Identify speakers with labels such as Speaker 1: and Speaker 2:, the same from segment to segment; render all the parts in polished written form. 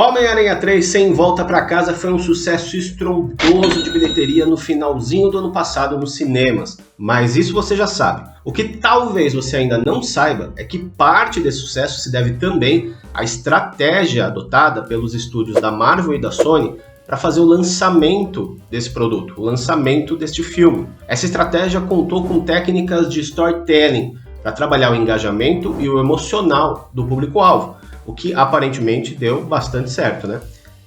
Speaker 1: Homem-Aranha 3 Sem Volta Pra Casa foi um sucesso estrondoso de bilheteria no finalzinho do ano passado nos cinemas, mas isso você já sabe. O que talvez você ainda não saiba é que parte desse sucesso se deve também à estratégia adotada pelos estúdios da Marvel e da Sony para fazer o lançamento desse produto, o lançamento deste filme. Essa estratégia contou com técnicas de storytelling para trabalhar o engajamento e o emocional do público-alvo, o que aparentemente deu bastante certo, né?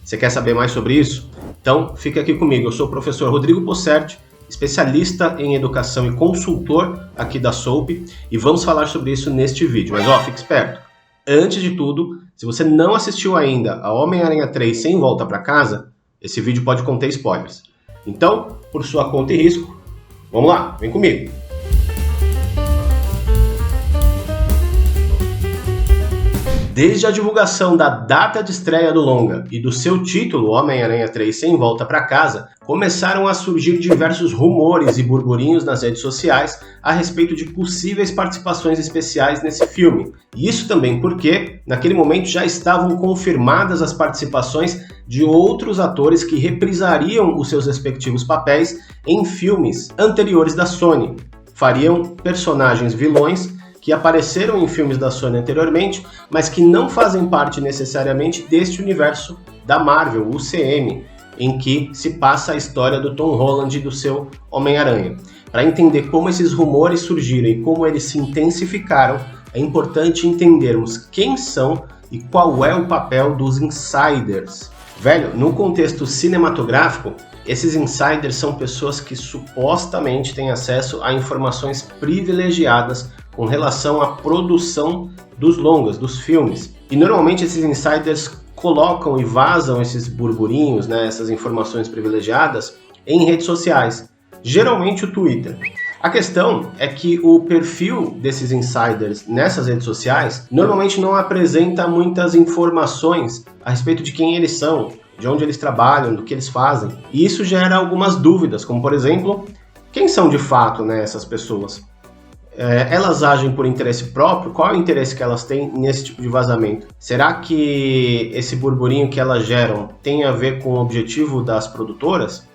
Speaker 1: Você quer saber mais sobre isso? Então fica aqui comigo, eu sou o professor Rodrigo Posserti, especialista em educação e consultor aqui da Soap, e vamos falar sobre isso neste vídeo. Mas fique esperto! Antes de tudo, se você não assistiu ainda a Homem-Aranha 3 Sem Volta Pra Casa, esse vídeo pode conter spoilers. Então, por sua conta e risco, vamos lá, vem comigo! Desde a divulgação da data de estreia do longa e do seu título, Homem-Aranha 3 Sem Volta Pra Casa, começaram a surgir diversos rumores e burburinhos nas redes sociais a respeito de possíveis participações especiais nesse filme. E isso também porque, naquele momento, já estavam confirmadas as participações de outros atores que reprisariam os seus respectivos papéis em filmes anteriores da Sony. Fariam personagens vilões que apareceram em filmes da Sony anteriormente, mas que não fazem parte necessariamente deste universo da Marvel, o UCM, em que se passa a história do Tom Holland e do seu Homem-Aranha. Para entender como esses rumores surgiram e como eles se intensificaram, é importante entendermos quem são e qual é o papel dos insiders. Velho, no contexto cinematográfico, esses insiders são pessoas que supostamente têm acesso a informações privilegiadas com relação à produção dos longas, dos filmes. E normalmente esses insiders colocam e vazam esses burburinhos, essas informações privilegiadas, em redes sociais, geralmente o Twitter. A questão é que o perfil desses insiders nessas redes sociais normalmente não apresenta muitas informações a respeito de quem eles são, de onde eles trabalham, do que eles fazem. E isso gera algumas dúvidas, como por exemplo, quem são de fato essas pessoas? Elas agem por interesse próprio? Qual é o interesse que elas têm nesse tipo de vazamento? Será que esse burburinho que elas geram tem a ver com o objetivo das produtoras?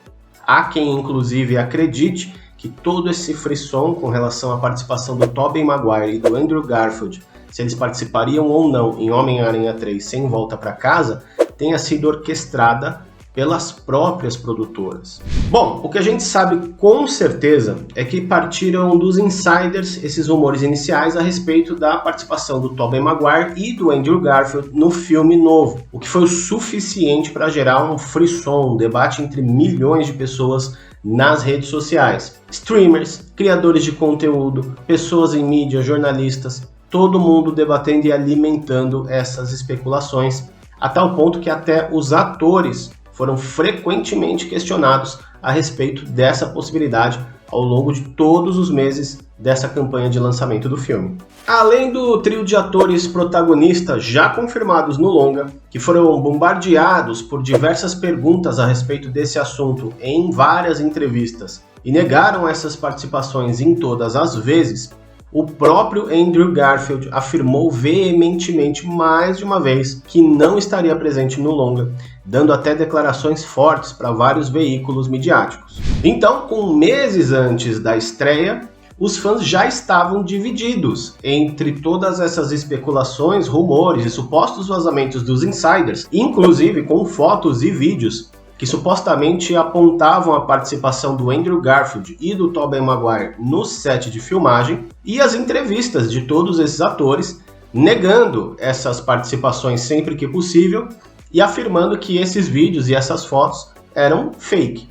Speaker 1: Há quem inclusive acredite que todo esse frisson com relação à participação do Tobey Maguire e do Andrew Garfield, se eles participariam ou não em Homem-Aranha 3 Sem Volta Pra Casa, tenha sido orquestrada pelas próprias produtoras. Bom, o que a gente sabe com certeza é que partiram dos insiders esses rumores iniciais a respeito da participação do Tobey Maguire e do Andrew Garfield no filme novo, o que foi o suficiente para gerar um frisson, um debate entre milhões de pessoas nas redes sociais. Streamers, criadores de conteúdo, pessoas em mídia, jornalistas, todo mundo debatendo e alimentando essas especulações, a tal ponto que até os atores foram frequentemente questionados a respeito dessa possibilidade ao longo de todos os meses dessa campanha de lançamento do filme. Além do trio de atores protagonistas já confirmados no longa, que foram bombardeados por diversas perguntas a respeito desse assunto em várias entrevistas e negaram essas participações em todas as vezes, o próprio Andrew Garfield afirmou veementemente mais de uma vez que não estaria presente no longa, dando até declarações fortes para vários veículos midiáticos. Então, com meses antes da estreia, os fãs já estavam divididos entre todas essas especulações, rumores e supostos vazamentos dos insiders, inclusive com fotos e vídeos que supostamente apontavam a participação do Andrew Garfield e do Tobey Maguire no set de filmagem, e as entrevistas de todos esses atores negando essas participações sempre que possível e afirmando que esses vídeos e essas fotos eram fake.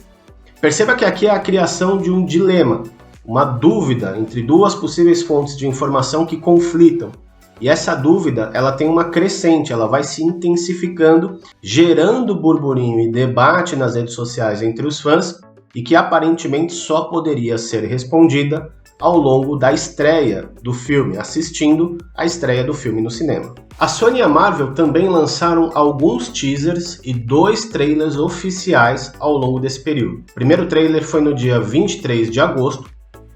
Speaker 1: Perceba que aqui é a criação de um dilema, uma dúvida entre duas possíveis fontes de informação que conflitam. E essa dúvida, ela tem uma crescente, ela vai se intensificando, gerando burburinho e debate nas redes sociais entre os fãs, e que aparentemente só poderia ser respondida ao longo da estreia do filme, assistindo a estreia do filme no cinema. A Sony e a Marvel também lançaram alguns teasers e 2 trailers oficiais ao longo desse período. O primeiro trailer foi no dia 23 de agosto,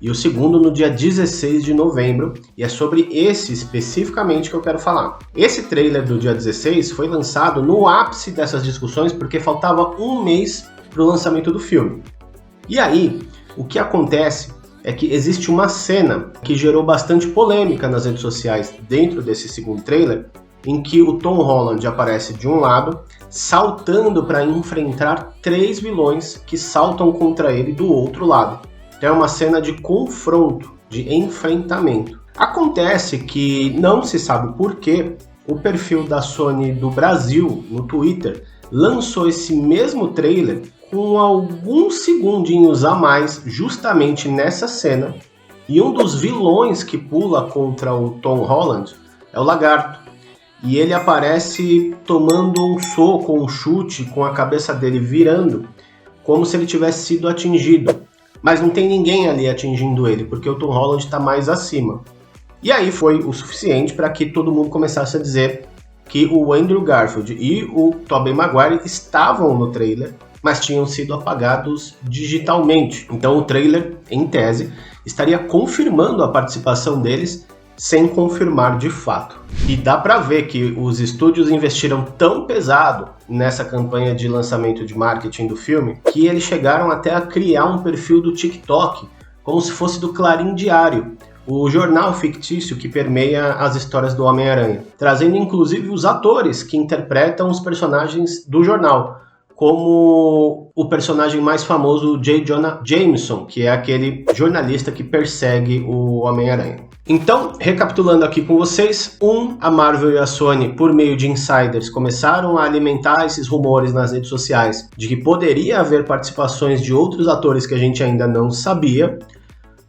Speaker 1: e o segundo no dia 16 de novembro, e é sobre esse especificamente que eu quero falar. Esse trailer do dia 16 foi lançado no ápice dessas discussões porque faltava um mês para o lançamento do filme. E aí, o que acontece é que existe uma cena que gerou bastante polêmica nas redes sociais dentro desse segundo trailer, em que o Tom Holland aparece de um lado, saltando para enfrentar 3 vilões que saltam contra ele do outro lado. Então é uma cena de confronto, de enfrentamento. Acontece que não se sabe por que o perfil da Sony do Brasil, no Twitter, lançou esse mesmo trailer com alguns segundinhos a mais, justamente nessa cena, e um dos vilões que pula contra o Tom Holland é o Lagarto. E ele aparece tomando um soco, um chute, com a cabeça dele virando, como se ele tivesse sido atingido. Mas não tem ninguém ali atingindo ele, porque o Tom Holland está mais acima. E aí foi o suficiente para que todo mundo começasse a dizer que o Andrew Garfield e o Tobey Maguire estavam no trailer, mas tinham sido apagados digitalmente. Então o trailer, em tese, estaria confirmando a participação deles sem confirmar de fato. E dá para ver que os estúdios investiram tão pesado nessa campanha de lançamento de marketing do filme que eles chegaram até a criar um perfil do TikTok, como se fosse do Clarim Diário, o jornal fictício que permeia as histórias do Homem-Aranha, trazendo inclusive os atores que interpretam os personagens do jornal, como o personagem mais famoso, J. Jonah Jameson, que é aquele jornalista que persegue o Homem-Aranha. Então, recapitulando aqui com vocês, a Marvel e a Sony, por meio de insiders, começaram a alimentar esses rumores nas redes sociais de que poderia haver participações de outros atores que a gente ainda não sabia.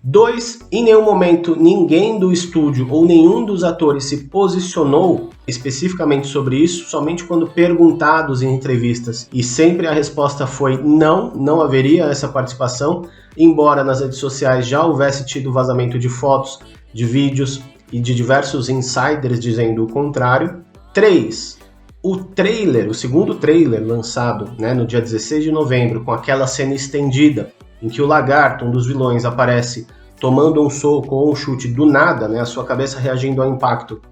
Speaker 1: 2, em nenhum momento ninguém do estúdio ou nenhum dos atores se posicionou especificamente sobre isso, somente quando perguntados em entrevistas, e sempre a resposta foi não haveria essa participação, embora nas redes sociais já houvesse tido vazamento de fotos, de vídeos e de diversos insiders dizendo o contrário. 3, o segundo trailer lançado, no dia 16 de novembro, com aquela cena estendida, em que o Lagarto, um dos vilões, aparece tomando um soco ou um chute do nada, a sua cabeça reagindo ao impacto,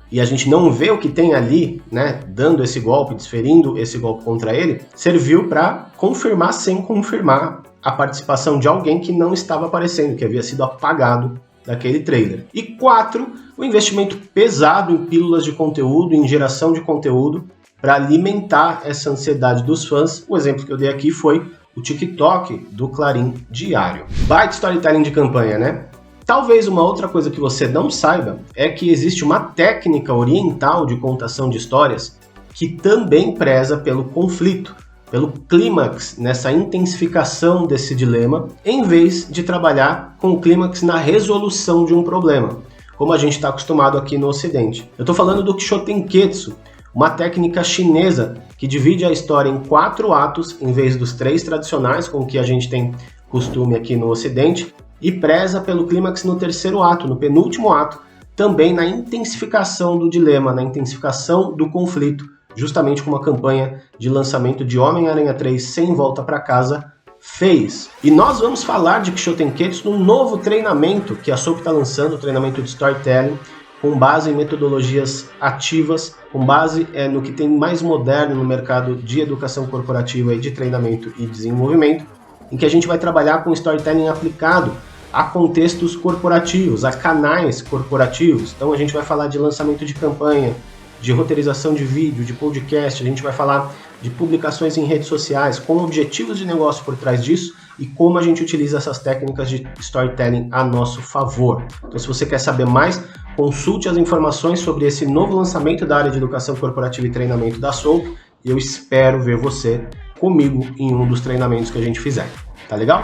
Speaker 1: e a gente não vê o que tem ali, dando esse golpe, desferindo esse golpe contra ele, serviu para confirmar sem confirmar a participação de alguém que não estava aparecendo, que havia sido apagado daquele trailer. E 4, o investimento pesado em pílulas de conteúdo, em geração de conteúdo, para alimentar essa ansiedade dos fãs. O exemplo que eu dei aqui foi o TikTok do Clarim Diário. Baita storytelling de campanha, Talvez uma outra coisa que você não saiba é que existe uma técnica oriental de contação de histórias que também preza pelo conflito, pelo clímax, nessa intensificação desse dilema, em vez de trabalhar com o clímax na resolução de um problema, como a gente está acostumado aqui no Ocidente. Eu estou falando do Shotenketsu, uma técnica chinesa que divide a história em 4 atos, em vez dos 3 tradicionais, com que a gente tem costume aqui no Ocidente, e preza pelo clímax no 3º ato, no penúltimo ato, também na intensificação do dilema, na intensificação do conflito, justamente como a campanha de lançamento de Homem-Aranha 3 Sem Volta para Casa fez. E nós vamos falar de Shotenketsu no novo treinamento que a Soap está lançando, o treinamento de storytelling, com base em metodologias ativas, com base no que tem mais moderno no mercado de educação corporativa e de treinamento e desenvolvimento, em que a gente vai trabalhar com storytelling aplicado a contextos corporativos, a canais corporativos. Então a gente vai falar de lançamento de campanha, de roteirização de vídeo, de podcast, a gente vai falar de publicações em redes sociais, com objetivos de negócio por trás disso e como a gente utiliza essas técnicas de storytelling a nosso favor. Então, se você quer saber mais, consulte as informações sobre esse novo lançamento da área de educação corporativa e treinamento da Soap, e eu espero ver você comigo em um dos treinamentos que a gente fizer. Tá legal?